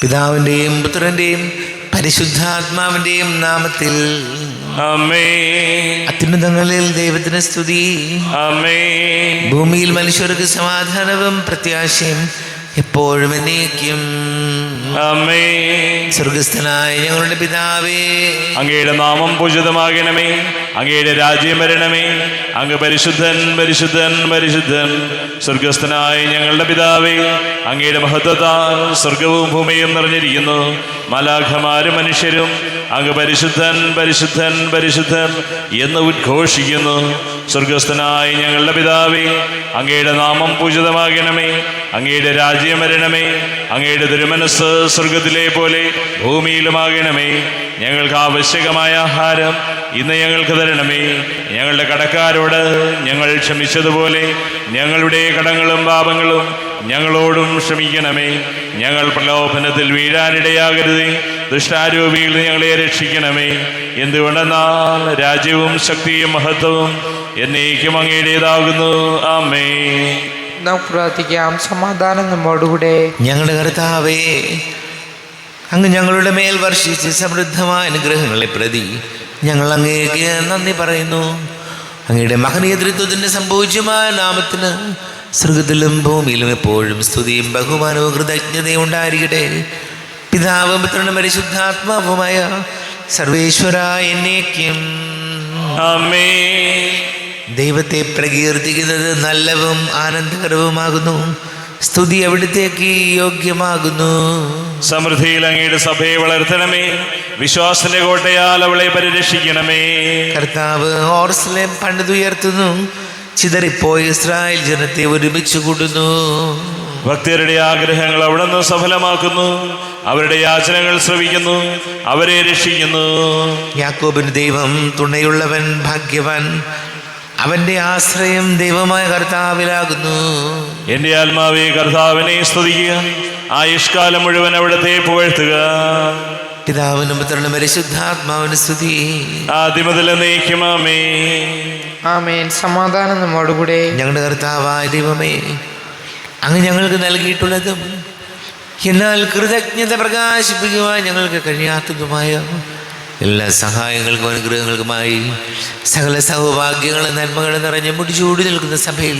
പിതാവിൻ്റെയും പുത്രൻ്റെയും പരിശുദ്ധാത്മാവിൻ്റെയും നാമത്തിൽ ആമേൻ. അത്യുന്നതങ്ങളിൽ ദൈവത്തിന് സ്തുതി. ആമേൻ. ഭൂമിയിൽ മനുഷ്യർക്ക് സമാധാനവും പ്രത്യാശയും എപ്പോഴും എന്നേക്കും. ആമേൻ. സ്വർഗസ്ഥനായ ഞങ്ങളുടെ പിതാവേ, അങ്ങയുടെ നാമം പൂജിതമാകണമേ. അങ്ങയുടെ രാജ്യം വരണമേ. അങ്ങ് പരിശുദ്ധൻ പരിശുദ്ധൻ പരിശുദ്ധൻ. സ്വർഗസ്ഥനായ ഞങ്ങളുടെ പിതാവേ, അങ്ങയുടെ മഹത്വത്താൽ സ്വർഗവും ഭൂമിയും നിറഞ്ഞിരിക്കുന്നു. മാലാഖമാരും മനുഷ്യരും അങ്ങ് പരിശുദ്ധൻ പരിശുദ്ധൻ പരിശുദ്ധൻ എന്ന് ഉദ്ഘോഷിക്കുന്നു. സ്വർഗസ്ഥനായ ഞങ്ങളുടെ പിതാവേ, അങ്ങയുടെ നാമം പൂജിതമാകണമേ. അങ്ങയുടെ രാജ്യം വരണമേ. അങ്ങയുടെ തിരുമനസ് സ്വർഗത്തിലെ പോലെ ഭൂമിയിലുമാകണമേ. ഞങ്ങൾക്ക് ആവശ്യകമായ ആഹാരം ഇന്ന് ഞങ്ങൾക്ക് തരണമേ. ഞങ്ങളുടെ കടക്കാരോട് ഞങ്ങൾ ക്ഷമിച്ചതുപോലെ ഞങ്ങളുടെ കടങ്ങളും പാപങ്ങളും ഞങ്ങളോടും ക്ഷമിക്കണമേ. ഞങ്ങൾ പ്രലോഭനത്തിൽ വീഴാനിടയാകരുതേ. ദുഷ്ടാരൂപിയിൽ ഞങ്ങളെ രക്ഷിക്കണമേ. എന്തുകൊണ്ടെന്നാൽ രാജ്യവും ശക്തിയും മഹത്വവും എന്നേക്കും അങ്ങയുടേതാകുന്നു. ആമേൻ. നമുക്ക് പ്രാർത്ഥിക്കാം. സമാധാനം നമ്മോടുകൂടെ. ഞങ്ങളുടെ കർത്താവേ, അങ്ങ് ഞങ്ങളുടെ മേൽ വർഷിച്ച് സമൃദ്ധമായ അനുഗ്രഹങ്ങളെ പ്രതി ഞങ്ങൾ അങ്ങേക്ക് നന്ദി പറയുന്നു. അങ്ങയുടെ മഹനീയ ത്രിത്വത്തിൻ്റെ സംഭവിച്ചമായ നാമത്തിന് സ്വർഗത്തിലും ഭൂമിയിലും എപ്പോഴും സ്തുതിയും ബഹുമാനവും കൃതജ്ഞതയും ഉണ്ടായിരിക്കട്ടെ. പിതാവും പുത്രനും പരിശുദ്ധാത്മാവുമായ സർവേശ്വര എന്നേക്കും. ആമേൻ. ദൈവത്തെ പ്രകീർത്തിക്കുന്നത് നല്ലവും ആനന്ദകരവുമാകുന്നു. സ്തുതി അവിടുത്തേക്ക് യോഗ്യമാകുന്നു. സമൃദ്ധിയിൽ അങ്ങയുടെ സഭയെ വളർത്തണമേ. വിശ്വാസത്തിന്റെ കോട്ടയാൽ അവളെ പരിരക്ഷിക്കണമേ. കർത്താവ് ഓർസ്ലേം പണിതുയർത്തുന്നു. ചിതറിപ്പോയ ഇസ്രായേൽ ജനത്തെ ഒരുമിച്ച് കൂടുന്നു. ഭക്തരുടെ ആഗ്രഹങ്ങൾ അവിടുന്ന് സഫലമാക്കുന്നു. അവരുടെ യാചനകൾ ശ്രവിക്കുന്നു. അവരെ രക്ഷിക്കുന്നു. യാക്കോബിന് ദൈവം തുണയുള്ളവൻ ഭാഗ്യവാൻ. അവന്റെ ആശ്രയം ദൈവമായ കർത്താവിലാകുന്നു. എന്റെ ആത്മാവേ കർത്താവിനെ സ്തുതിക്കുക. ആയുഷ്കാലം മുഴുവൻ അവിടുത്തെ പുകഴ്ത്തുക. പിതാവിനും പുത്രനും പരിശുദ്ധാത്മാവിന് സ്തുതി. ആദിമുതൽ എന്നേക്കും. ആമേൻ. ആമേൻ. സമാധാനം നമ്മോടുകൂടെ. ഞങ്ങളുടെ കർത്താവായ ദൈവമേ, അങ്ങ് ഞങ്ങൾക്ക് നൽകിയിട്ടുള്ളതും എന്നാൽ കൃതജ്ഞത പ്രകാശിപ്പിക്കുവാൻ ഞങ്ങൾക്ക് കഴിയാത്തതുമായ എല്ലാ സഹായങ്ങൾക്കും അനുഗ്രഹങ്ങൾക്കുമായി സകല സൗഭാഗ്യങ്ങളും നന്മകളും നിറഞ്ഞ് മുടിച്ചൂടി നിൽക്കുന്ന സഭയിൽ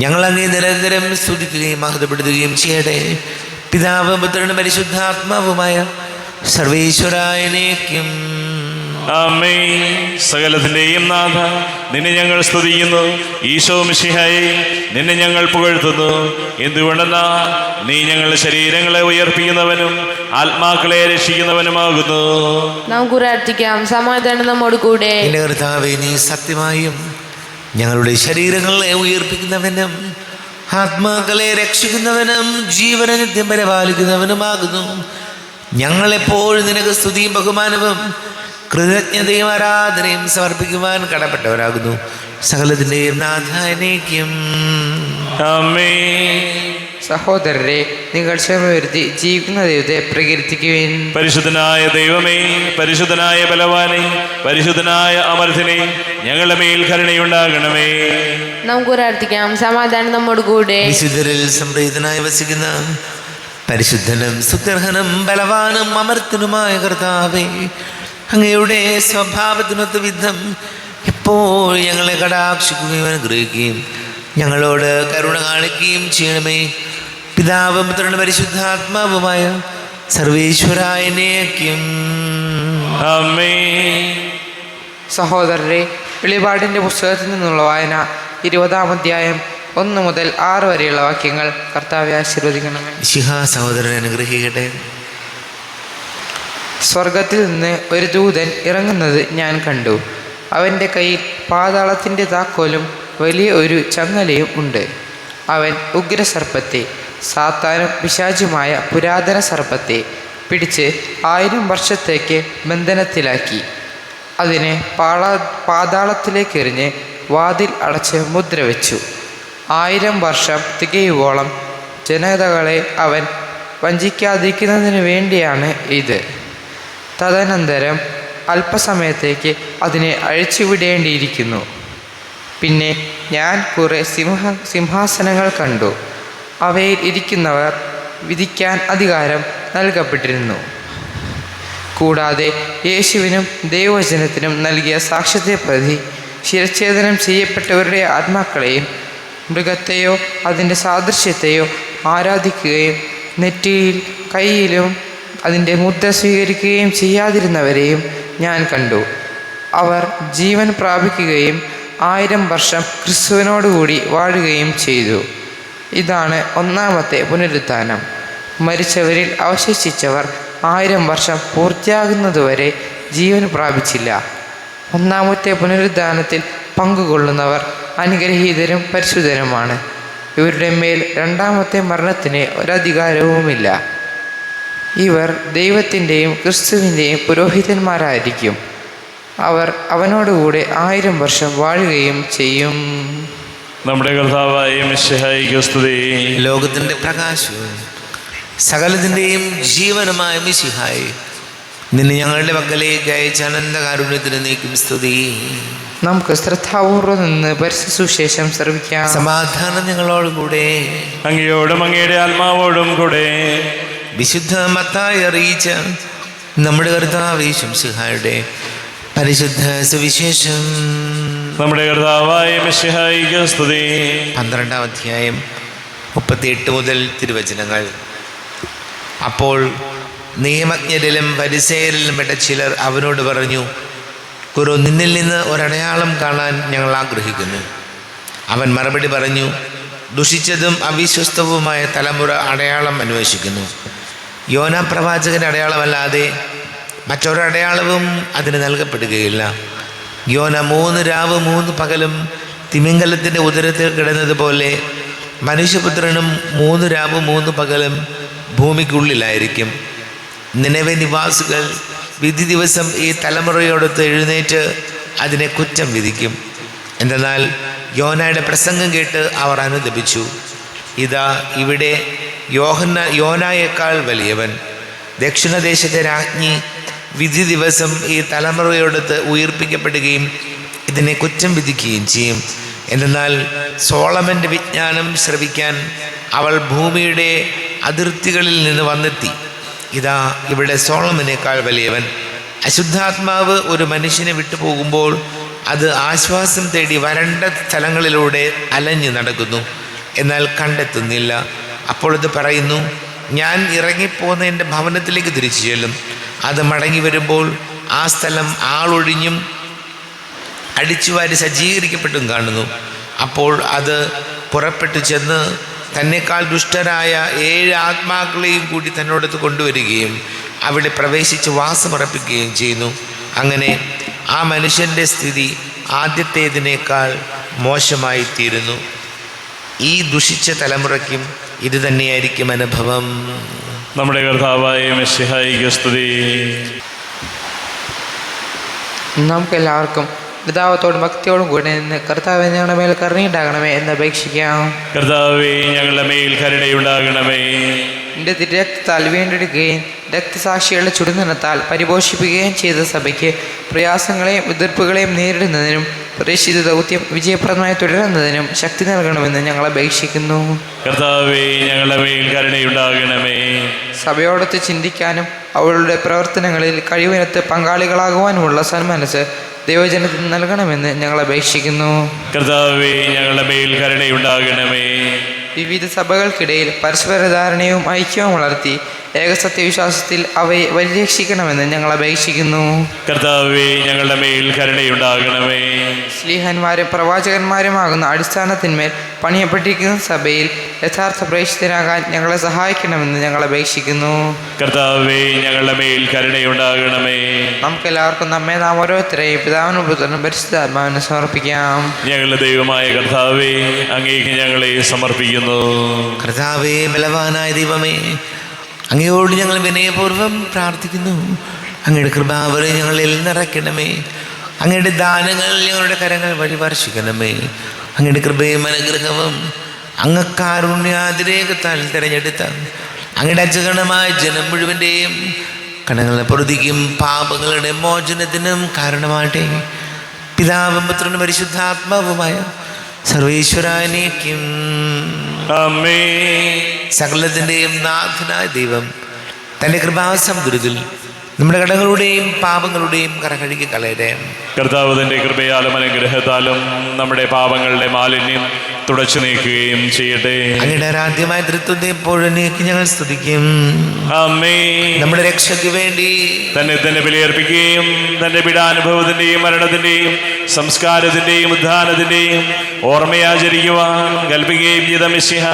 ഞങ്ങൾ അങ്ങേ നിരന്തരം സ്തുതിക്കുകയും മഹത്വപ്പെടുത്തുകയും ചെയ്യട്ടെ. പിതാവും പുത്രനും പരിശുദ്ധാത്മാവുമായ സർവേശ്വരായനേക്കും. ആമേൻ. സകലത്തിന്റെയും നാഥ, നിന്നെ ഞങ്ങൾ സ്തുതിക്കുന്നു. ഈശോ മിശിഹായേ, നിന്നെ ഞങ്ങൾ പുകഴ്ത്തുന്നു. എന്തുകൊണ്ടെന്നാ നീ ഞങ്ങളുടെ ശരീരങ്ങളെ ഉയർപ്പിക്കുന്നവനും ആത്മാക്കളെ രക്ഷിക്കുന്നവനുമാകുന്നു. നമുക്ക് പ്രാർത്ഥിക്കാം. സമാധാനം നമ്മോട് കൂടെ. എൻ്റെ കർത്താവേ, നീ സത്യമായും ഞങ്ങളുടെ ശരീരങ്ങളെ ഉയർപ്പിക്കുന്നവനും ആത്മാക്കളെ രക്ഷിക്കുന്നവനും ജീവനെ നിത്യം പരിപാലിക്കുന്നവനുമാകുന്നു. ഞങ്ങളെപ്പോഴും നിനക്ക് സ്തുതിയും ബഹുമാനവും കൃതജ്ഞതയും ആരാധനയും സമർപ്പിക്കുവാൻ കടപ്പെട്ടവരാകുന്നു. സകലത്തിൻ്റെയും നാഥാനേക്കും. ആമേൻ. സഹോദരരെ, നിങ്ങൾ ക്ഷമവരുത്തി ജീവിക്കുന്ന ദൈവത്തെ പ്രകീർത്തിക്കുവിൻ. പരിശുദ്ധനായ ദൈവമേ, പരിശുദ്ധനായ ബലവാനെ, പരിശുദ്ധനായ അമർത്തിനെ, ഞങ്ങളുടെ മേൽ കരുണയുണ്ടാകണമേ. നമുക്ക് പ്രാർത്ഥിക്കാം. സമാധാനം നമ്മോട് കൂടെ. വിശുദ്ധരിൽ സംപ്രീതനായി വസിക്കുന്ന പരിശുദ്ധനും സുഗ്രഹനും ബലവാനും അമർത്തനുമായ കർത്താവേ, അങ്ങയുടെ സ്വഭാവത്തിനൊത്ത വിധം എപ്പോൾ ഞങ്ങളെ കടാക്ഷിക്കുകയും അനുഗ്രഹിക്കുകയും ഞങ്ങളോട് കരുണ കാണിക്കുകയും ചെയ്യണമേ. പിതാവും പുത്രനും പരിശുദ്ധാത്മാവുമായ സർവേശ്വരായനേക്കും. ആമേൻ. സഹോദരരെ, വെളിപാടിൻ്റെ പുസ്തകത്തിൽ നിന്നുള്ള വായന 20-ാം അധ്യായം 1 മുതൽ 6 വരെയുള്ള വാക്യങ്ങൾ കർത്താവെ ആശീർവദിക്കണമേ. ശിഹാ സഹോദരൻ അനുഗ്രഹിക്കട്ടെ. സ്വർഗത്തിൽ നിന്ന് ഒരു ദൂതൻ ഇറങ്ങുന്നത് ഞാൻ കണ്ടു. അവൻ്റെ കയ്യിൽ പാതാളത്തിൻ്റെ താക്കോലും വലിയ ഒരു ചങ്ങലയും ഉണ്ട്. അവൻ ഉഗ്രസർപ്പത്തെ, സാത്താനും പിശാചുമായ പുരാതന സർപ്പത്തെ പിടിച്ച് 1000 വർഷത്തേക്ക് ബന്ധനത്തിലാക്കി. അതിനെ പാതാളത്തിലേക്കെറിഞ്ഞ് വാതിൽ അടച്ച് മുദ്ര വെച്ചു. 1000 വർഷം തികയുവോളം ജനതകളെ അവൻ വഞ്ചിക്കാതിരിക്കുന്നതിന് വേണ്ടിയാണ് ഇത്. തദനന്തരം അല്പസമയത്തേക്ക് അതിനെ അഴിച്ചുവിടേണ്ടിയിരിക്കുന്നു. പിന്നെ ഞാൻ കുറേ സിംഹാസനങ്ങൾ കണ്ടു. അവയിൽ ഇരിക്കുന്നവർ വിധിക്കാൻ അധികാരം നൽകപ്പെട്ടിരുന്നു. കൂടാതെ യേശുവിനും ദൈവവചനത്തിനും നൽകിയ സാക്ഷ്യത്തെ പ്രതി ശിരച്ഛേദനം ചെയ്യപ്പെട്ടവരുടെ ആത്മാക്കളെയും മൃഗത്തെയോ അതിൻ്റെ സാദൃശ്യത്തെയോ ആരാധിക്കുകയും നെറ്റിയിൽ കയ്യിലും അതിൻ്റെ മുദ്ര സ്വീകരിക്കുകയും ചെയ്യാതിരുന്നവരെയും ഞാൻ കണ്ടു. അവർ ജീവൻ പ്രാപിക്കുകയും 1000 വർഷം ക്രിസ്തുവിനോടുകൂടി വാഴുകയും ചെയ്തു. ഇതാണ് ഒന്നാമത്തെ പുനരുത്ഥാനം. മരിച്ചവരിൽ അവശേഷിച്ചവർ 1000 വർഷം പൂർത്തിയാകുന്നതുവരെ ജീവൻ പ്രാപിച്ചില്ല. ഒന്നാമത്തെ പുനരുദ്ധാനത്തിൽ പങ്കുകൊള്ളുന്നവർ അനുഗ്രഹീതരും പരിശുദ്ധരുമാണ്. ഇവരുടെ മേൽ രണ്ടാമത്തെ മരണത്തിന് ഒരധികാരവുമില്ല. ഇവർ ദൈവത്തിൻ്റെയും ക്രിസ്തുവിൻ്റെയും പുരോഹിതന്മാരായിരിക്കും. അവർ അവനോടുകൂടെ 1000 വർഷം വാഴുകയും ചെയ്യും. നമ്മുടെ കർത്താവായ മിശിഹായിക്ക് സ്തുതി. ലോകത്തിൻ്റെ പ്രകാശവും സകലത്തിൻ്റെയും ജീവനുമായ മിശിഹായി, നിന്നെ ഞങ്ങളുടെ പക്കലേക്ക് അയച്ച അനന്തകാരുണ്യത്തിന് നീക്കും സ്തുതി. നമുക്ക് ശ്രദ്ധാപൂർവ്വം നിന്ന് പരിശുദ്ധ സുവിശേഷം ശ്രവിക്കാം. സമാധാനം നിങ്ങളോടുകൂടെ. അങ്ങയോടും അങ്ങയുടെ ആത്മാവോടും കൂടെ. വിശുദ്ധ മത്തായി അറിയിച്ച നമ്മുടെ കർത്താവ് മിശിഹായുടെ പരിശുദ്ധ സുവിശേഷം. നമ്മുടെ കർത്താവായ മിശിഹായിക്ക് സ്തുതി. 12-ാം അധ്യായം 38 മുതൽ തിരുവചനങ്ങൾ. അപ്പോൾ നിയമജ്ഞരിലും പരിസേയരിലും പെട്ട ചിലർ അവനോട് പറഞ്ഞു, ഗുരു, നിന്നിൽ നിന്ന് ഒരടയാളം കാണാൻ ഞങ്ങൾ ആഗ്രഹിക്കുന്നു. അവൻ മറുപടി പറഞ്ഞു, ദുഷിച്ചതും അവിശ്വസ്തവുമായ തലമുറ അടയാളം അന്വേഷിക്കുന്നു. യോനാ പ്രവാചകൻ്റെ അടയാളമല്ലാതെ മറ്റൊരടയാളവും അതിന് നൽകപ്പെടുകയില്ല. യോന 3 രാവ് 3 പകലും തിമിംഗലത്തിൻ്റെ ഉദരത്തിൽ കിടന്നതുപോലെ മനുഷ്യപുത്രനും 3 രാവ് 3 പകലും ഭൂമിക്കുള്ളിലായിരിക്കും. നിനവെ നിവാസികൾ വിധി ദിവസം ഈ തലമുറയോടൊത്ത് എഴുന്നേറ്റ് അതിനെ കുറ്റം വിധിക്കും. എന്തെന്നാൽ യോനയുടെ പ്രസംഗം കേട്ട് അവർ അനുദപിച്ചു. ഇതാ ഇവിടെ യോനായേക്കാൾ വലിയവൻ, ദക്ഷിണദേശത്തെ രാജ്ഞി, വിധി ദിവസം ഈ തലമുറയോടൊത്ത് ഉയർപ്പിക്കപ്പെടുകയും ഇതിനെ കുറ്റം വിധിക്കുകയും ചെയ്യും. എന്തെന്നാൽ സോളമൻ്റെ വിജ്ഞാനം ശ്രവിക്കാൻ അവൾ ഭൂമിയുടെ അതിർത്തികളിൽ നിന്ന് വന്നെത്തി. ഇതാ ഇവിടെ സോളമനേക്കാൾ വലിയവൻ. അശുദ്ധാത്മാവ് ഒരു മനുഷ്യനെ വിട്ടുപോകുമ്പോൾ അത് ആശ്വാസം തേടി വരണ്ട സ്ഥലങ്ങളിലൂടെ അലഞ്ഞു നടക്കുന്നു, എന്നാൽ കണ്ടെത്തുന്നില്ല. അപ്പോൾ ഇത് പറയുന്നു, ഞാൻ ഇറങ്ങിപ്പോന്ന എൻ്റെ ഭവനത്തിലേക്ക് തിരിച്ചു ചെല്ലും. അത് മടങ്ങി വരുമ്പോൾ ആ സ്ഥലം ആളൊഴിഞ്ഞും അടിച്ചുവാരി സജ്ജീകരിക്കപ്പെട്ടും കാണുന്നു. അപ്പോൾ അത് പുറപ്പെട്ടു ചെന്ന് തന്നെക്കാൾ ദുഷ്ടരായ 7 ആത്മാക്കളെയും കൂടി തന്നോടത്ത് കൊണ്ടുവരികയും അവിടെ പ്രവേശിച്ച് വാസമുറപ്പിക്കുകയും ചെയ്യുന്നു. അങ്ങനെ ആ മനുഷ്യൻ്റെ സ്ഥിതി ആദ്യത്തേതിനേക്കാൾ മോശമായിത്തീരുന്നു. ഈ ദുഷിച്ച തലമുറയ്ക്കും ഇത് തന്നെയായിരിക്കും അനുഭവം. നമ്മുടെ കർത്താവായ മിശിഹായിക്ക് സ്തുതി. നമുക്കെല്ലാവർക്കും പിതാവത്തോടും ഭക്തിയോടും കൂടെ നിന്ന് കർത്താവേ ഞങ്ങളുടെ മേൽ കരുണയുണ്ടാകണമേ എന്ന് അപേക്ഷിക്കാം. കർത്താവേ ഞങ്ങളുടെ മേൽ കരുണയുണ്ടാകണമേ. എൻ്റെ തിരക്തത്താൽ വീണ്ടെടുക്കുകയും രക്തസാക്ഷികളുടെ ചുടുനിണത്താൽ പരിപോഷിപ്പിക്കുകയും ചെയ്ത സഭയ്ക്ക് പ്രയാസങ്ങളെയും എതിർപ്പുകളെയും നേരിടുന്നതിനും പ്രേക്ഷിത ദൗത്യം വിജയപ്രദമായി തുടരുന്നതിനും ശക്തി നൽകണമെന്ന് ഞങ്ങൾ അപേക്ഷിക്കുന്നു. കർത്താവേ ഞങ്ങളുടെ മേൽ കരുണയുണ്ടാകണമേ. സഭയോടൊത്ത് ചിന്തിക്കാനും അവളുടെ പ്രവർത്തനങ്ങളിൽ കഴിവിനൊത്ത് പങ്കാളികളാകുവാനുമുള്ള സന്മനസ് ദൈവജനത്തിന് നൽകണമെന്ന് ഞങ്ങൾ അപേക്ഷിക്കുന്നു. കർത്താവേ ഞങ്ങളുടെ മേൽ കരുണയുണ്ടാകണമേ. വിവിധ സഭകൾക്കിടയിൽ പരസ്പര ധാരണയും ഐക്യവും വളർത്തി ഏകസത്യവിശ്വാസത്തിൽ അവയെ പരിരക്ഷിക്കണമെന്ന് ഞങ്ങൾ അപേക്ഷിക്കുന്നു. കർത്താവേ ഞങ്ങളുടെ മേൽ കരുണയുണ്ടാകണമേ. ശ്ലീഹന്മാരും പ്രവാചകന്മാരുമാകുന്ന അടിസ്ഥാനത്തിന്മേൽ പണിയപ്പെട്ടിരിക്കുന്ന സഭയിൽ യഥാർത്ഥ പ്രേക്ഷിതരാകാൻ ഞങ്ങളെ സഹായിക്കണമെന്ന് ഞങ്ങൾ അപേക്ഷിക്കുന്നു. കർത്താവേ ഞങ്ങളുടെ മേൽ കരുണയുണ്ടാകണമേ. നമുക്കെല്ലാവർക്കും നാം ഓരോരുത്തരെയും പിതാവിനും പുത്രനും പരിശുദ്ധാത്മാവിനും സമർപ്പിക്കാം. ഞങ്ങളുടെ ദൈവമായ കർത്താവേ, അങ്ങേക്ക് ഞങ്ങളെ സമർപ്പിക്കുന്നു. കർത്താവേ, ബലവാനായ ദൈവമേ, അങ്ങയോട് ഞങ്ങൾ വിനയപൂർവ്വം പ്രാർത്ഥിക്കുന്നു. അങ്ങയുടെ കൃപാവരെ ഞങ്ങളിൽ നിറയ്ക്കണമേ. അങ്ങയുടെ ദാനങ്ങൾ ഞങ്ങളുടെ കരങ്ങൾ വഴി വർഷിക്കണമേ. അങ്ങയുടെ കൃപയും അനുഗ്രഹവും അങ്ങ് കാരുണ്യാതിരേകത്താൽ തിരഞ്ഞെടുത്ത അങ്ങയുടെ അജഗണമായ ജനം മുഴുവൻ്റെയും കടങ്ങളുടെ പൊറുതിക്കും പാപങ്ങളുടെ മോചനത്തിനും കാരണമാട്ടെ. പിതാവും പുത്രനും പരിശുദ്ധാത്മാവുമായ സർവേശ്വരാനേക്കും ആമേൻ. സകലത്തിൻ്റെയും നാഥനായ ദൈവം തൻ്റെ കൃപാസമുദ്രത്തിൽ നമ്മുടെ കടങ്ങളുടെയും പാപങ്ങളുടെയും കറ കഴുകി കളയട്ടെ. കർത്താവ് തന്റെ കൃപയാലും അനുഗ്രഹത്താലും നമ്മുടെ പാപങ്ങളുടെ മാലിന്യം തുടച്ചു നീക്കുകയും ചെയ്യട്ടെ. അങ്ങയുടെ ആരാധ്യമായ തൃത്വത്തെ എപ്പോഴും ഞങ്ങൾ സ്തുതിക്കും. ആമേൻ. നമ്മുടെ രക്ഷയ്ക്ക് വേണ്ടി തന്നെ ബലിയർപ്പിക്കുകയും തന്റെ പീഡാനുഭവത്തിന്റെയും മരണത്തിന്റെയും സംസ്കാരത്തിന്റെയും ഉദ്ധാനത്തിന്റെയും ഓർമ്മയാചരിക്കുവാൻ കൽപ്പിക്കുകയും ചെയ്ത മിശിഹ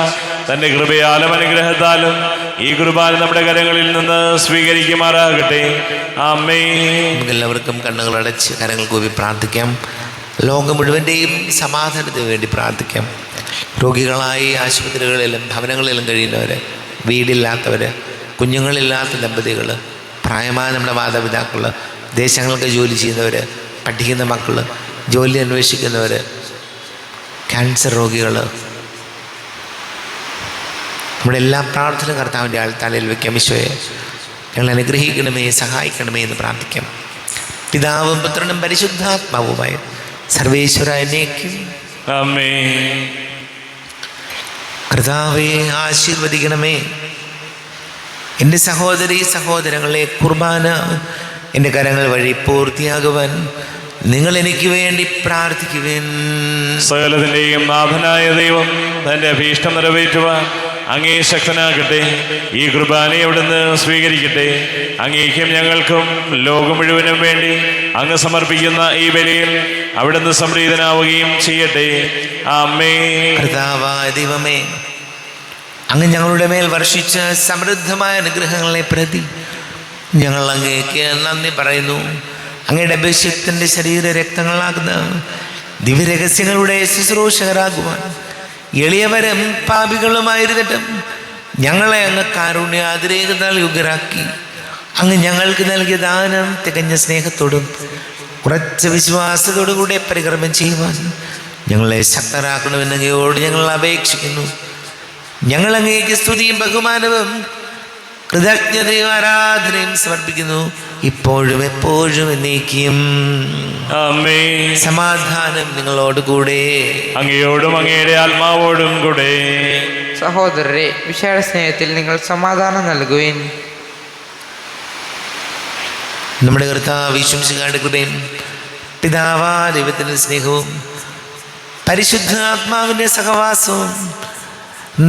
തന്റെ കൃപയാലും അനുഗ്രഹത്താലും ഈ കുർബാന നമ്മുടെ കരങ്ങളിൽ നിന്ന് സ്വീകരിക്കുമാറാകട്ടെ. ആമേൻ. എല്ലാവർക്കും കണ്ണുകൾ അടച്ച് കരങ്ങൾ കൂപ്പി പ്രാർത്ഥിക്കാം. ലോകം മുഴുവൻ്റെയും സമാധാനത്തിന് വേണ്ടി പ്രാർത്ഥിക്കാം. രോഗികളായി ആശുപത്രികളിലും ഭവനങ്ങളിലും കഴിയുന്നവർ, വീടില്ലാത്തവർ, കുഞ്ഞുങ്ങളില്ലാത്ത ദമ്പതികൾ, പ്രായമായ നമ്മുടെ മാതാപിതാക്കൾ, ദേശങ്ങൾക്ക് ജോലി ചെയ്യുന്നവർ, പഠിക്കുന്ന മക്കൾ, ജോലി അന്വേഷിക്കുന്നവർ, ക്യാൻസർ രോഗികൾ, നമ്മുടെ എല്ലാ പ്രാർത്ഥനയും കർത്താവിൻ്റെ തലയിൽ വയ്ക്കാം. ഈശോയെ ഞങ്ങൾ അനുഗ്രഹിക്കണമേ, സഹായിക്കണമേ എന്ന് പ്രാർത്ഥിക്കാം. പിതാവും പുത്രനും പരിശുദ്ധാത്മാവുമായ സർവേശ്വര എന്നേക്കും ആമേൻ. കർത്താവേ ആശീർവദിക്കണമേ. എൻ്റെ സഹോദരീ സഹോദരങ്ങളെ, കുർബാന എൻ്റെ കരങ്ങൾ വഴി പൂർത്തിയാകുവാൻ നിങ്ങൾ എനിക്ക് വേണ്ടി പ്രാർത്ഥിക്കുവേൻ. സകലത്തിൻ്റെയും നാഥനായ ദൈവം തൻ്റെ അഭീഷ്ടം നിറവേറ്റുവാൻ അങ്ങേ ശക്തനാകട്ടെ. ഈ കുർബാനയെ അവിടുന്ന് സ്വീകരിക്കട്ടെ. അങ്ങേക്കും ഞങ്ങൾക്കും ലോകം മുഴുവനും വേണ്ടി അങ്ങ് സമർപ്പിക്കുന്ന ഈ ബലിയിൽ അവിടുന്ന് സംപ്രീതനാവുകയും ചെയ്യട്ടെ. ആമേൻ. കർത്താവായ ദൈവമേ, അങ്ങ് ഞങ്ങളുടെ മേൽ വർഷിച്ച സമൃദ്ധമായ അനുഗ്രഹങ്ങളെ പ്രതി ഞങ്ങൾ അങ്ങേക്ക് നന്ദി പറയുന്നു. അങ്ങയുടെ അഭിഷേകത്തിൻ്റെ ശരീര രക്തങ്ങളാകുന്ന ദിവ്യരഹസ്യങ്ങളുടെ ശുശ്രൂഷകരാകുവാൻ എളിയവരും പാപികളുമായിരുന്നിട്ടും ഞങ്ങളെ അങ്ങ് കാരുണ്യാതിരേകത്താൽ യോഗ്യരാക്കി. അങ്ങ് ഞങ്ങൾക്ക് നൽകിയ ദാനം തികഞ്ഞ സ്നേഹത്തോടും ഉറച്ച വിശ്വാസത്തോടും കൂടെ പരികർമ്മം ചെയ്യുവാൻ ഞങ്ങളെ ശക്തരാക്കണമെന്ന് അങ്ങയോട് ഞങ്ങൾ അപേക്ഷിക്കുന്നു. ഞങ്ങൾ അങ്ങേക്ക് സ്തുതിയും ബഹുമാനവും കൃതജ്ഞതയും ആരാധനയും സമർപ്പിക്കുന്നു, ഇപ്പോഴും എപ്പോഴും എന്നേക്കും. ആമേൻ. സമാധാനം നിങ്ങളോട് കൂടെ, അങ്ങയോടും അങ്ങയുടെ ആത്മാവോടും കൂടെ. സഹോദരരെ, വിശാല സ്നേഹത്തിൽ നിങ്ങൾ സമാധാനം നൽകുവിൻ. നമ്മുടെ കർത്താവ് യേശുമിശിഹായുടെ കൃപയും പിതാവാ ദൈവത്തിൻ്റെ സ്നേഹവും പരിശുദ്ധാത്മാവിൻ്റെ സഹവാസവും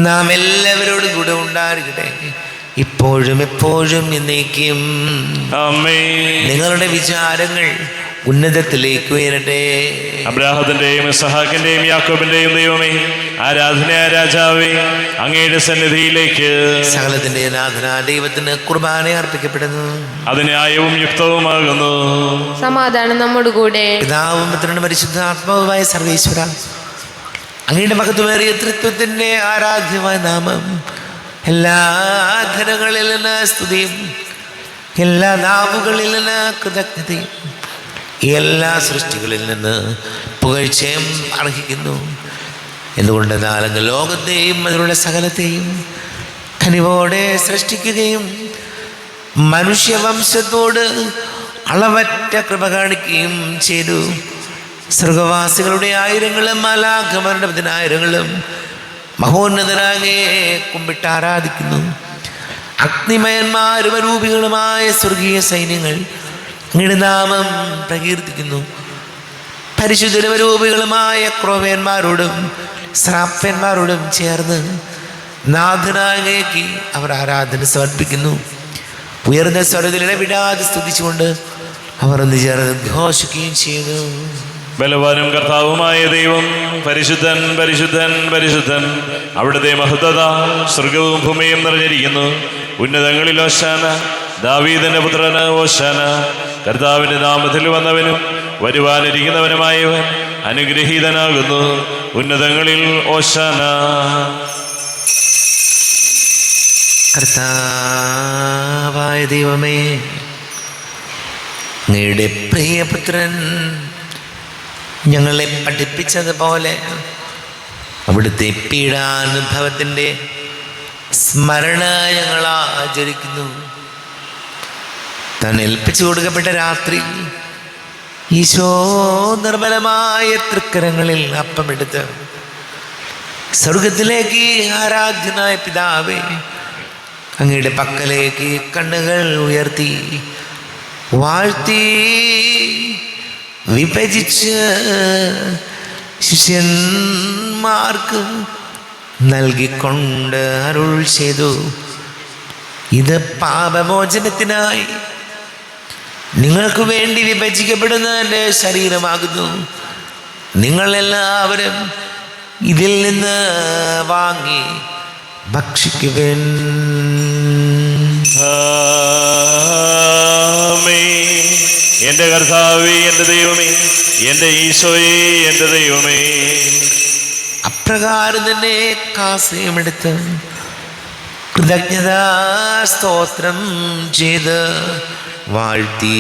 നാം എല്ലാവരോടും കൂടെ ഉണ്ടായിരിക്കട്ടെ, ഇപ്പോഴും എപ്പോഴും എന്നേക്കും. ആമേൻ. നിങ്ങളുടെ വിചാരങ്ങൾ ഉന്നതത്തിലേക്ക് ഉയരട്ടെ. അബ്രാഹത്തിന്റെയും ഇസ്ഹാക്കിന്റെയും യാക്കോബിന്റെയും ദൈവമേ, ആരാധനയായ രാജാവേ, അങ്ങയുടെ സന്നിധിയിലേക്ക് സകലത്തിന്റെ നാഥന ദൈവത്തിന് കുർബാന അർപ്പിക്കപ്പെടുന്നു. അത് ന്യായവും യുക്തവുമാകുന്നു. സമാധാനം നമ്മോട് കൂടെ. പിതാവും പുത്രനും പരിശുദ്ധാത്മാവുമായ സർവേശ്വര, അങ്ങയുടെ മഹത്വമേറിയ തൃത്വത്തിന്റെ ആരാധ്യമായ നാമം എല്ലാ ധനങ്ങളിൽ നിന്ന് സ്തുതിയും എല്ലാ നാവുകളിൽ നിന്ന് കൃതജ്ഞതയും എല്ലാ സൃഷ്ടികളിൽ നിന്ന് പുകഴ്ചയും അർഹിക്കുന്നു. എന്തുകൊണ്ടെന്നാൽ അങ്ങ് ലോകത്തെയും അതിലുള്ള സകലത്തെയും കനിവോടെ സൃഷ്ടിക്കുകയും മനുഷ്യവംശത്തോട് അളവറ്റ കൃപ കാണിക്കുകയും ചെയ്തു. സ്വർഗവാസികളുടെ ആയിരങ്ങളും മാലാഖമാരുടെ 10,000ങ്ങളും മഹോന്നതനാകെ കുമ്പിട്ട് ആരാധിക്കുന്നു. അഗ്നിമയന്മാരും അരൂപികളുമായ സ്വർഗീയ സൈന്യങ്ങൾ അങ്ങയുടെ നാമം പ്രകീർത്തിക്കുന്നു. പരിശുദ്ധരൂപികളുമായ ക്രോവേന്മാരോടും ശ്രാപ്പന്മാരോടും ചേർന്ന് നാഥനാകേക്ക് അവർ ആരാധന സമർപ്പിക്കുന്നു. ഉയർന്ന സ്വരത്തിൽ ഇടവിടാതെ സ്തുതിച്ചുകൊണ്ട് അവർ ഒന്ന് ചേർന്ന് ഘോഷിക്കുകയും ചെയ്യുന്നു. ബലവാനും കർത്താവുമായ ദൈവം പരിശുദ്ധൻ പരിശുദ്ധൻ പരിശുദ്ധൻ. അവിടുത്തെ മഹത്വത സ്വർഗവും ഭൂമിയും നിറഞ്ഞിരിക്കുന്നു. ഉന്നതങ്ങളിൽ ഓശാന, ദാവീദിന്റെ പുത്രന് ഓശാന. കർത്താവിന്റെ നാമത്തിൽ വന്നവനും വരുവാനിരിക്കുന്നവനുമായവൻ അനുഗ്രഹീതനാകുന്നു. ഉന്നതങ്ങളിൽ ഓശാന. കർത്താവായ ദൈവമേ, അങ്ങയുടെ പ്രിയപുത്രൻ ഞങ്ങളെ പഠിപ്പിച്ചതുപോലെ അവിടുത്തെ പീഡാനുഭവത്തിൻ്റെ സ്മരണ ഞങ്ങൾ ആചരിക്കുന്നു. താൻ ഏൽപ്പിച്ചു കൊടുക്കപ്പെട്ട രാത്രി ഈശോ നിർമ്മലമായ തൃക്കരങ്ങളിൽ അപ്പമെടുത്ത് സ്വർഗത്തിലേക്ക് ആരാധ്യനായ പിതാവേ, അങ്ങയുടെ പക്കലേക്ക് കണ്ണുകൾ ഉയർത്തി വാഴ്ത്തി വിഭജിച്ച് ശിഷ്യന്മാർക്ക് നൽകിക്കൊണ്ട് അരുൾ ചെയ്തു, ഇത് പാപമോചനത്തിനായി നിങ്ങൾക്ക് വേണ്ടി വിഭജിക്കപ്പെടുന്ന എൻ്റെ ശരീരമാകുന്നു. നിങ്ങളെല്ലാവരും ഇതിൽ നിന്ന് വാങ്ങി ഭക്ഷിക്കുവിൻ. എൻ്റെ കർത്താവേ, എൻ്റെ ദൈവമേ, എൻ്റെ ഈശോയേ, എൻ്റെ ദൈവമേ. അപ്രകാരം തന്നെ കാസയുമെടുത്ത് കൃതജ്ഞതാ സ്തോത്രം ചെയ്ത് വാഴ്ത്തി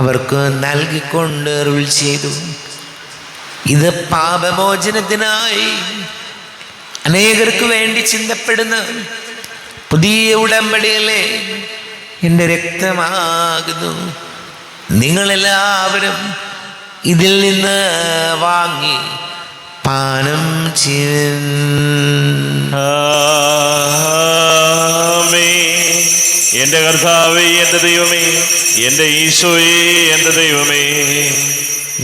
അവർക്ക് നൽകിക്കൊണ്ട് അരുൾ ചെയ്തു, ഇത് പാപമോചനത്തിനായി അനേകർക്ക് വേണ്ടി ചിന്തപ്പെടുന്ന പുതിയ ഉടമ്പടിയിലെ എൻ്റെ രക്തമാകുന്നു. നിങ്ങളെല്ലാവരും ഇതിൽ നിന്ന് വാങ്ങി പാനം ചെയ്യുവിൻ. എൻ്റെ കർത്താവേ, എൻ്റെ ദൈവമേ, എൻ്റെ ഈശോയേ, എൻ്റെ ദൈവമേ.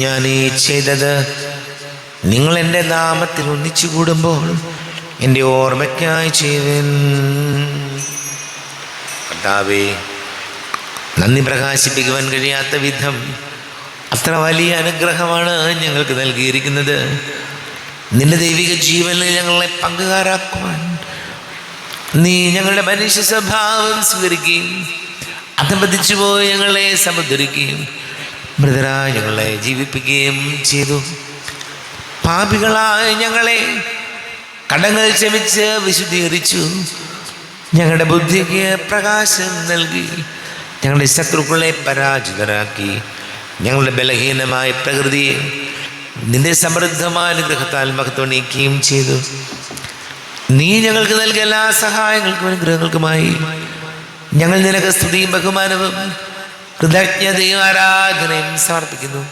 ഞാൻ ഈ ചെയ്തത് നിങ്ങൾ എൻ്റെ നാമത്തിൽ ഒന്നിച്ചു കൂടുമ്പോൾ എൻ്റെ ഓർമ്മയ്ക്കായി ചെയ്യുവിൻ. കർത്താവേ, നന്ദി പ്രകാശിപ്പിക്കുവാൻ കഴിയാത്ത വിധം അത്ര വലിയ അനുഗ്രഹമാണ് ഞങ്ങൾക്ക് നൽകിയിരിക്കുന്നത്. നിന്റെ ദൈവിക ജീവനിൽ ഞങ്ങളെ പങ്കുകാരാക്കുവാൻ നീ ഞങ്ങളുടെ മനുഷ്യ സ്വഭാവം സ്വീകരിക്കുകയും അധപതിച്ചു പോയി ഞങ്ങളെ സമുദ്ധരിക്കുകയും മൃതരായ ഞങ്ങളെ ജീവിപ്പിക്കുകയും ചെയ്തു. പാപികളായ ഞങ്ങളെ കടങ്ങൾ ക്ഷമിച്ച് വിശുദ്ധീകരിച്ചു. ഞങ്ങളുടെ ബുദ്ധിക്ക് പ്രകാശം നൽകി ഞങ്ങളുടെ ശത്രുക്കളെ പരാജിതരാക്കി. ഞങ്ങളുടെ ബലഹീനമായ പ്രകൃതിയെ നിന്റെ സമൃദ്ധമായ അനുഗ്രഹത്താൽ മഹത്വണിക്കുകയും ചെയ്തു. നീ ഞങ്ങൾക്ക് നൽകിയ എല്ലാ സഹായങ്ങൾക്കും അനുഗ്രഹങ്ങൾക്കുമായി ഞങ്ങൾ നിനക്ക് സ്തുതിയും ബഹുമാനവും കൃതജ്ഞതയും ആരാധനയും സമർപ്പിക്കുന്നു,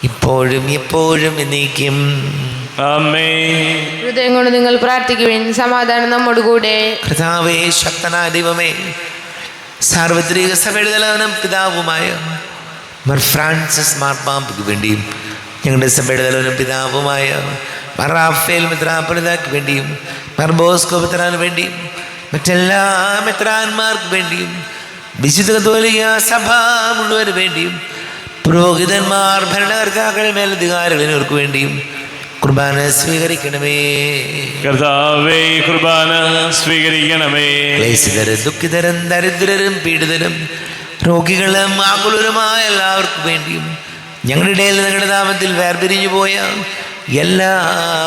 ഇപ്പോഴും എപ്പോഴും എന്നേക്കും. ആമേൻ. ഹൃദയം കൊണ്ട് നിങ്ങൾ പ്രാർത്ഥിക്കുവിൻ. സമാധാനം നമ്മോട് കൂടെ. കർത്താവേ, ശക്തനായ ദൈവമേ, സാർവത്രിക സഭയുടെ തലവനും പിതാവുമായ മാർ ഫ്രാൻസിസ് മാർപ്പാപ്പയ്ക്ക് വേണ്ടിയും ഞങ്ങളുടെ സഭയുടെ തലവനും പിതാവുമായ മാർ റാഫേൽ മെത്രാപ്പൊലീത്തായ്ക്ക് വേണ്ടിയും മാർ ബോസ്കോ മെത്രാന് വേണ്ടിയും മറ്റെല്ലാ മെത്രാന്മാർക്ക് വേണ്ടിയും വിശുദ്ധ കത്തോലിക്ക സഭ മുഴുവന് വേണ്ടിയും പുരോഹിതന്മാർ, ഭരണകർത്താക്കൾ, മേലധികാരികൾ എന്നിവർക്ക് വേണ്ടിയും കുർബാന സ്വീകരിക്കണമേ. കർത്താവേ, കുർബാന സ്വീകരിക്കണമേ. ക്ലേശിതരും ദുഃഖിതരും ദരിദ്രരും പീഡിതരും രോഗികളും ആകുലരുമായ എല്ലാവർക്കും വേണ്ടിയും ഞങ്ങളുടെ ഇടയിൽ നിങ്ങളുടെ നാമത്തിൽ വേർപിരിഞ്ഞു പോയ എല്ലാ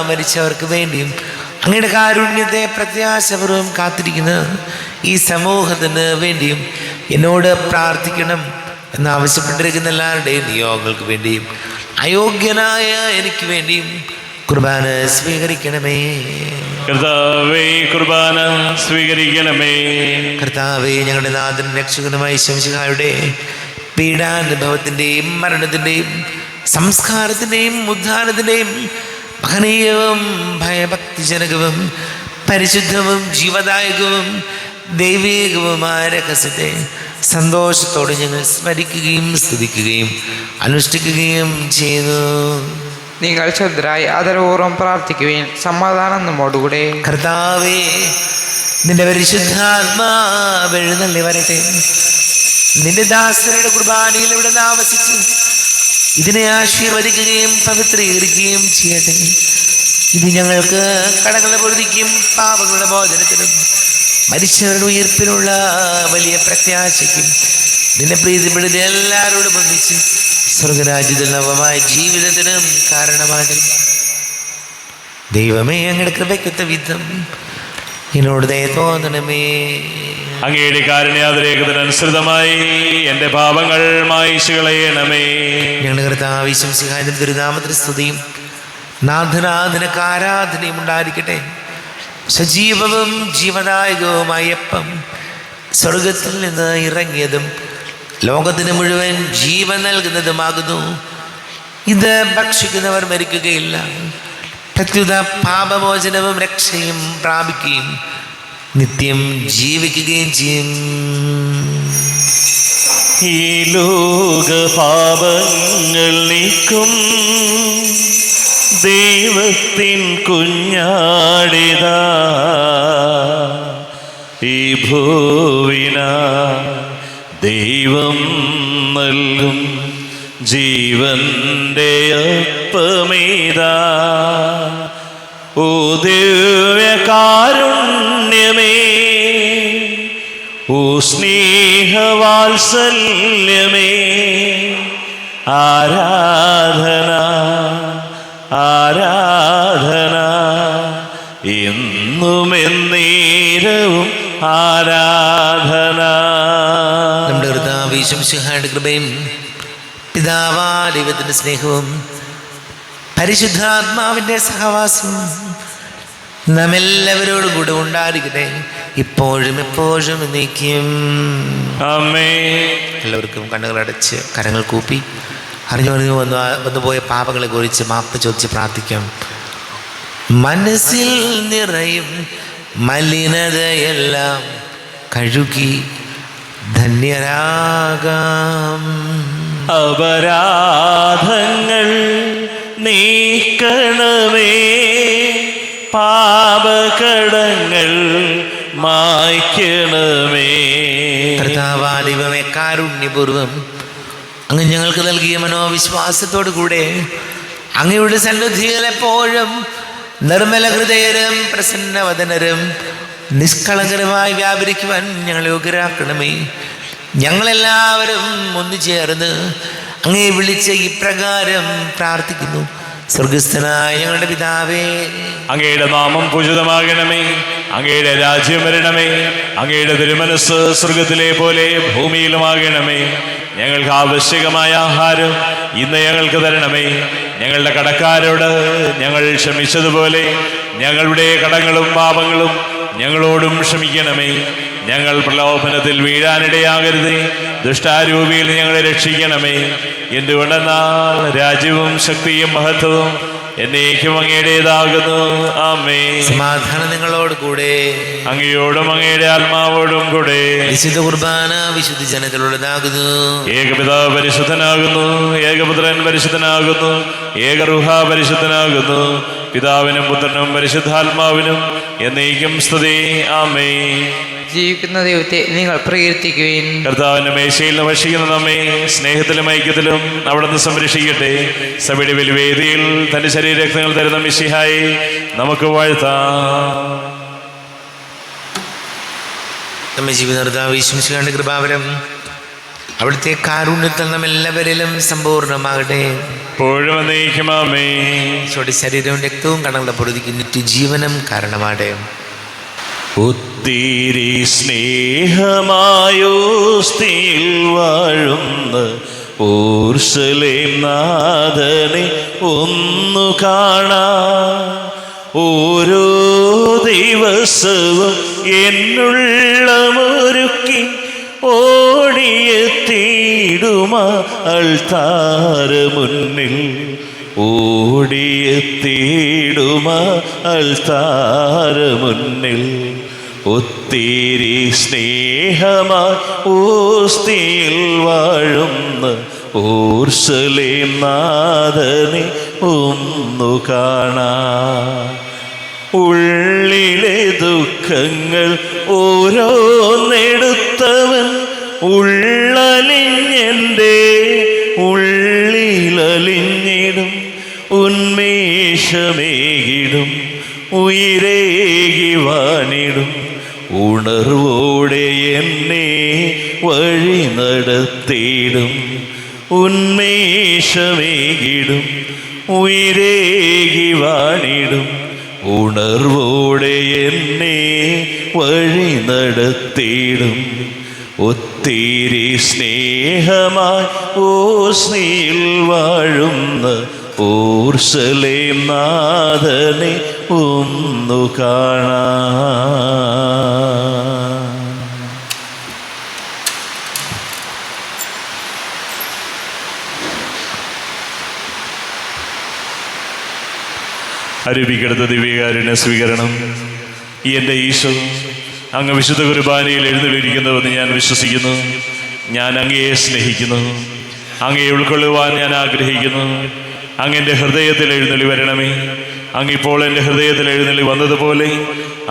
മരിച്ചവർക്ക് വേണ്ടിയും അങ്ങയുടെ കാരുണ്യത്തെ പ്രത്യാശപൂർവ്വം കാത്തിരിക്കുന്ന ഈ സമൂഹത്തിന് വേണ്ടിയും എന്നോട് പ്രാർത്ഥിക്കണം എന്നാവശ്യപ്പെട്ടിരിക്കുന്ന എല്ലാവരുടെയും നിയോഗങ്ങൾക്ക് വേണ്ടിയും അയോഗ്യനായ എനിക്ക് വേണ്ടിയും കുർബാന സ്വീകരിക്കണമേ. കർത്താവേ, കുർബാന സ്വീകരിക്കണമേ. കർത്താവേ, ഞങ്ങളുടെ നാഥൻ രക്ഷകനുമായ ശംശിഹായുടെ പീഡാനുഭവത്തിൻ്റെയും മരണത്തിൻ്റെയും സംസ്കാരത്തിൻ്റെയും ഉദ്ധാനത്തിൻ്റെയും മഹനീയവും ഭയഭക്തിജനകവും പരിശുദ്ധവും ജീവദായകവും ദൈവീകവുമായ രഹസ്യത്തെ സന്തോഷത്തോടെ ഞങ്ങൾ സ്മരിക്കുകയും സ്തുതിക്കുകയും അനുഷ്ഠിക്കുകയും ചെയ്യുന്നു. നിങ്ങൾ ശ്രദ്ധരായി ആദരപൂർവ്വം പ്രാർത്ഥിക്കുകയും സമാധാനം നമ്മോടുകൂടെ. കർത്താവേ, നിന്റെ പരിശുദ്ധാത്മാവ് എഴുന്നള്ളി വരട്ടെ. നിന്റെ ദാസരുടെ കുർബാനയിൽ ഇവിടെ താമസിച്ച് ഇതിനെ ആശീർവദിക്കുകയും പവിത്രീകരിക്കുകയും ചെയ്യട്ടെ. ഇത് ഞങ്ങൾക്ക് കടങ്ങളുടെ പൊറുതിക്കും പാപങ്ങളുടെ മോചനത്തിനും മരിച്ചവരുടെ ഉയർപ്പിനുള്ള വലിയ പ്രത്യാശയ്ക്കും നിന്നെ പ്രീതിപ്പെടുത്തി എല്ലാവരോടും ഒന്നിച്ച് സ്വർഗരാജ്യത്തിൽ നവമായ ജീവിതത്തിനും കാരണമാണ്. ദൈവമേ, അങ്ങയുടെ കൃപയ്ക്കൊത്ത വിധം എന്നോട് ദയ തോന്നണമേ. അങ്ങയുടെ കാരുണ്യാതിരേകത്തിനനുസൃതമായി എൻ്റെ പാപങ്ങൾ മായിച്ചു കളയണമേ. ഞങ്ങളുടെ കർത്താവ് ശംസിഹായുടെ തിരുനാമത്തിന് സ്തുതിയും നാഥനാഥനക്ക് ആരാധനയും ഉണ്ടായിരിക്കട്ടെ. സജീവവും ജീവദായകവുമായ അപ്പം സ്വർഗത്തിൽ നിന്ന് ഇറങ്ങിയതും ലോകത്തിന് മുഴുവൻ ജീവൻ നൽകുന്നതുമാകുന്നു. ഇത് ഭക്ഷിക്കുന്നവർ മരിക്കുകയില്ല, പ്രത്യുത പാപമോചനവും രക്ഷയും പ്രാപിക്കുകയും നിത്യം ജീവിക്കുകയും ചെയ്യും. ഈ ലോക പാപങ്ങൾ നീക്കും ദൈവത്തിൻ കുഞ്ഞാടിതാ ഈ ഭൂവിന ദൈവം നൽകും ജീവന്റെ അപ്പമേതാ. ഓ ദിവ്യകാരുണ്യമേ, ഓ സ്നേഹവാത്സല്യമേ, ആരാധന ആരാധന എന്നും എന്നേരവും ആരാധന. നമ്മുടെ കർത്താവ് യേശു മിശിഹായുടെ കൃപയും പിതാവാ ദൈവത്തിൻ്റെ സ്നേഹവും പരിശുദ്ധാത്മാവിൻ്റെ സഹവാസവും നാം എല്ലാവരോടും കൂടെ ഉണ്ടായിരിക്കട്ടെ, ഇപ്പോഴും എപ്പോഴും എന്നേക്കും. ആമേൻ. എല്ലാവർക്കും കണ്ണുകളടച്ച് കരങ്ങൾ കൂപ്പി അറിഞ്ഞു വന്നുപോയ പാപങ്ങളെ കുറിച്ച് മാപ്പ് ചോദിച്ച് പ്രാർത്ഥിക്കാം. മനസ്സിൽ നിറയും മലിനതയെല്ലാം കഴുകി ധന്യരാകാം. അപരാധങ്ങൾ നീക്കണമേ, പാപകടങ്ങൾ മായ്ക്കണമേ. കർത്താവാ ദൈവമേ, കാരുണ്യപൂർവം അങ്ങ് ഞങ്ങൾക്ക് നൽകിയ മനോവിശ്വാസത്തോടു കൂടെ അങ്ങയുടെ സന്നിധിയിൽ എപ്പോഴും നിർമ്മല ഹൃദയരും പ്രസന്നവദനരും നിഷ്കളങ്കരമായി വ്യാപരിക്കുവാൻ ഞങ്ങളെ യോഗ്യരാക്കണമേ. ഞങ്ങളെല്ലാവരും ഒന്നു ചേർന്ന് അങ്ങയെ വിളിച്ച് ഇപ്രകാരം പ്രാർത്ഥിക്കുന്നു. സ്വർഗസ്ഥനായ ഞങ്ങളുടെ പിതാവേ, അങ്ങയുടെ നാമം പൂജിതമാകണമേ, അങ്ങയുടെ രാജ്യം വരണമേ, അങ്ങയുടെ തിരുമനസ് സ്വർഗത്തിലെ പോലെ ഭൂമിയിലുമാകണമേ. ഞങ്ങൾക്ക് ആവശ്യകമായ ആഹാരം ഇന്ന് ഞങ്ങൾക്ക് തരണമേ. ഞങ്ങളുടെ കടക്കാരോട് ഞങ്ങൾ ക്ഷമിച്ചതുപോലെ ഞങ്ങളുടെ കടങ്ങളും പാപങ്ങളും ഞങ്ങളോടും ക്ഷമിക്കണമേ. ഞങ്ങൾ പ്രലോഭനത്തിൽ വീഴാനിടയാകരുതേ, ദുഷ്ടാരൂപിയിൽ ഞങ്ങളെ രക്ഷിക്കണമേ. എന്തുകൊണ്ടെന്നാൽ രാജ്യവും ശക്തിയും മഹത്വവും എന്നേക്കും അങ്ങയുടേതാകുന്നു. ആമേൻ. സമാധാനം നിങ്ങളോട് കൂടെ, അങ്ങയോടും അങ്ങയുടെ ആത്മാവോടും കൂടെ. വിശുദ്ധ കുർബാന വിശുദ്ധ ജനത്തിലുള്ളതാകുന്നു. ഏകപിതാവ് പരിശുദ്ധനാകുന്നു, ഏകപുത്രൻ പരിശുദ്ധനാകുന്നു, ഏകറുഹ പരിശുദ്ധനാകുന്നു. പിതാവിനും പുത്രനും പരിശുദ്ധാത്മാവിനും എന്നേക്കും സ്തുതി. ആമേൻ. ജീവിക്കുന്ന ദൈവത്തെ നിങ്ങൾ പ്രകീർത്തിക്കുവിൻ. കർത്താവിന്റെ മേശയിൽ നിന്ന് ഭക്ഷിക്കുന്ന നമ്മെ സ്നേഹത്തിലും ഐക്യത്തിലും അവിടുന്ന് സംരക്ഷിക്കട്ടെ. സഭയുടെ ബലിവേദിയിൽ തന്റെ ശരീരരക്തങ്ങൾ തരുന്ന മിശിഹായെ നമുക്ക് വാഴ്ത്താം. നമ്മെ ജീവിതകർത്താവ് യേശു മിശിഹായുടെ കൃപാവരം അവിടുത്തെ കാരുണ്യത്തിൽ നമ്മെല്ലാവരിലും സമ്പൂർണ്ണമാകട്ടെ. എപ്പോഴും എന്നേക്കും ആമേൻ. ഈശോയുടെ ശരീരവും രക്തവും കടങ്ങളുടെ പൊറുതിക്ക് നിത്യജീവനം കാരണമാകട്ടെ. ഒത്തിരി സ്നേഹമായോസ്തിയിൽ വാഴുന്ന ഓർശലേം നാഥനെ ഒന്നു കാണാൻ ഓരോ ദിവസവും എന്നുള്ളമൊരുക്കി ഓടിയെത്തിയിടുമ അൾത്താര മുന്നിൽ, ഓടിയെത്തിയിടുമ അൾത്താര മുന്നിൽ. ഒത്തിരി സ്നേഹമായി ഓസ്തിയിൽ വാഴുന്ന ഓർശലേം നാഥനെ ഒന്നു കാണാൻ. ഉള്ളിലെ ദുഃഖങ്ങൾ ഓരോന്നെടുത്തവൻ ഉള്ളലിഞ്ഞെൻ്റെ ഉള്ളിലലിഞ്ഞിടും ഉന്മേഷമേകിടും ഉയിരേകി വാണിടും. ഉണർവോടെ എന്നെ വഴി നടത്തിയിടും ഉന്മേഷമേകിടും ഉയിരേകി വാണിടും. ഉണർവോടെ എന്നെ വഴി നടത്തിയിടും. ഒത്തിരി സ്നേഹമായി ഓസ്നിയിൽ വാഴുന്ന ഓർശലേം നാഥനെ ഒന്നു കാണാൻ. അരുവിക്കടുത്ത ദിവ്യകാരുണ്യ സ്വീകരണം. എൻ്റെ ഈശോ അങ്ങ് വിശുദ്ധ കുർബാനയിൽ എഴുന്നള്ളിയിരിക്കുന്നുവെന്ന് ഞാൻ വിശ്വസിക്കുന്നു. ഞാൻ അങ്ങയെ സ്നേഹിക്കുന്നു. അങ്ങയെ ഉൾക്കൊള്ളുവാൻ ഞാൻ ആഗ്രഹിക്കുന്നു. അങ്ങ് എൻ്റെ ഹൃദയത്തിൽ എഴുന്നള്ളി വരണമേ. അങ്ങിപ്പോൾ എൻ്റെ ഹൃദയത്തിൽ എഴുന്നള്ളി വന്നതുപോലെ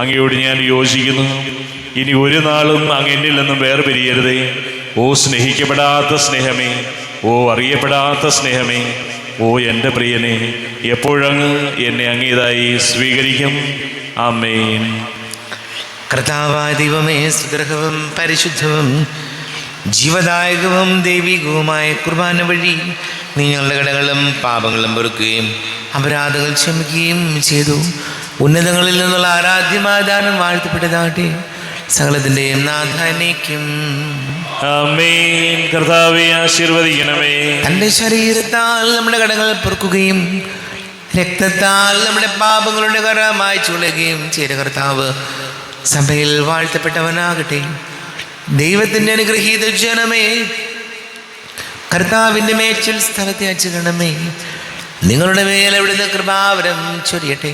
അങ്ങയോട് ഞാൻ യോജിക്കുന്നു. ഇനി ഒരു നാളും അങ്ങ് എന്നിൽ നിന്നും വേർപിരിയരുതേ. ഓ സ്നേഹിക്കപ്പെടാത്ത സ്നേഹമേ, ഓ അറിയപ്പെടാത്ത സ്നേഹമേ, ഓ എൻ്റെ പ്രിയനെ, എപ്പോഴങ്ങ് എന്നെ അങ്ങേതായി സ്വീകരിക്കും. ആമേൻ. കർത്താവായ ദൈവമേ, സുദൃഢവും പരിശുദ്ധവും ജീവദായകവും ദൈവികവുമായ കുർബാന വഴി നിങ്ങളുടെ കടകളും പാപങ്ങളും പൊറുക്കുകയും അപരാധങ്ങൾ ക്ഷമിക്കുകയും ചെയ്തു. ഉന്നതങ്ങളിൽ നിന്നുള്ള ആരാധ്യമായ ദാനം വാഴ്ത്തപ്പെട്ടതാകട്ടെ. സകലത്തിൻ്റെയും നാഥാനേക്കും. ആമേൻ. കർത്താവേ ആശീർവദിക്കണമേ. തൻ്റെ ശരീരത്താൽ നമ്മുടെ കടങ്ങൾ പൊറുക്കുകയും രക്തത്താൽ നമ്മുടെ പാപങ്ങളുടെ കറ മായ്ച്ചുകളയുകയും ചെയ്ത കർത്താവ് സഭയിൽ വാഴ്ത്തപ്പെട്ടവനാകട്ടെ. ദൈവത്തിൻ്റെ അനുഗ്രഹീത ജനമേ, കർത്താവിൻ്റെ മേച്ചിൽ സ്ഥലത്തെ അച്ചുകണമേ. നിങ്ങളുടെ മേൽ അവിടുന്ന് കൃപാവരം ചൊരിയട്ടെ.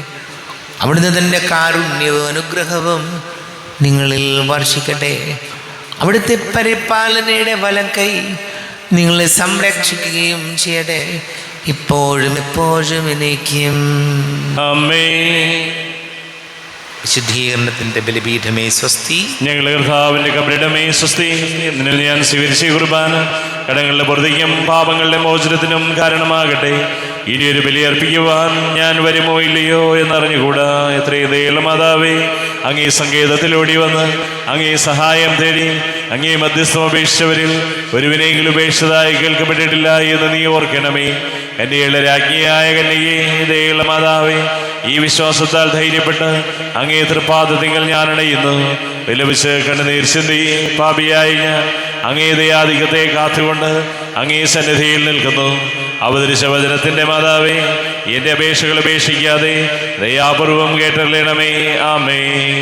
അവിടുന്ന് തൻ്റെ കാരുണ്യവും അനുഗ്രഹവും നിങ്ങളിൽ വർഷിക്കട്ടെ. അവിടുത്തെ പരിപാലനയുടെ വലം കൈ നിങ്ങളെ സംരക്ഷിക്കുകയും ചെയ്യട്ടെ, ഇപ്പോഴും എപ്പോഴും എന്നേക്കും. ആമേൻ. വിശുദ്ധീകരണത്തിൻ്റെ ബലിപീഠമേ സ്വസ്തി. ഞങ്ങളുടെ കർത്താവിൻ്റെ കബറിടമേ സ്വസ്തി. നിന്നിൽ ഞാൻ സ്വീകരിച്ച കുർബാന കടങ്ങളുടെ പൊറുതിക്കും പാപങ്ങളുടെ മോചനത്തിനും കാരണമാകട്ടെ. ഇനിയൊരു ബലി അർപ്പിക്കുവാൻ ഞാൻ വരുമോ ഇല്ലയോ എന്നറിഞ്ഞുകൂടാ. എത്രയും ദയുള്ള മാതാവേ, അങ്ങേ സങ്കേതത്തിലോടി വന്ന് അങ്ങേ സഹായം തേടി അങ്ങേ മധ്യസ്ഥം അപേക്ഷിച്ചവരിൽ ഒരുവിനെങ്കിലും ഉപേക്ഷിച്ചതായി കേൾക്കപ്പെട്ടിട്ടില്ല എന്ന് നീ ഓർക്കണമേ. കന്യകളുടെ രാജ്ഞിയായ കന്യകേ, ദയുള്ള മാതാവേ, ഈ വിശ്വാസത്താൽ ധൈര്യപ്പെട്ട് അങ്ങേ തൃപ്പാദത്തിങ്കൽ ഞാൻ അണയുന്നു. വിലപിച്ച് കണ്ണുനീർ ചിന്തി പാപിയായി ഞാൻ അങ്ങേ ദയാധിക്യത്തെ കാത്തുകൊണ്ട് അങ്ങേ സന്നിധിയിൽ നിൽക്കുന്നു. അവതരിച്ച വചനത്തിൻ്റെ മാതാവേ, എൻ്റെ അപേക്ഷകൾ ഉപേക്ഷിക്കാതെ ദയാപൂർവം കേട്ടറിയണമേ. ആമേൻ.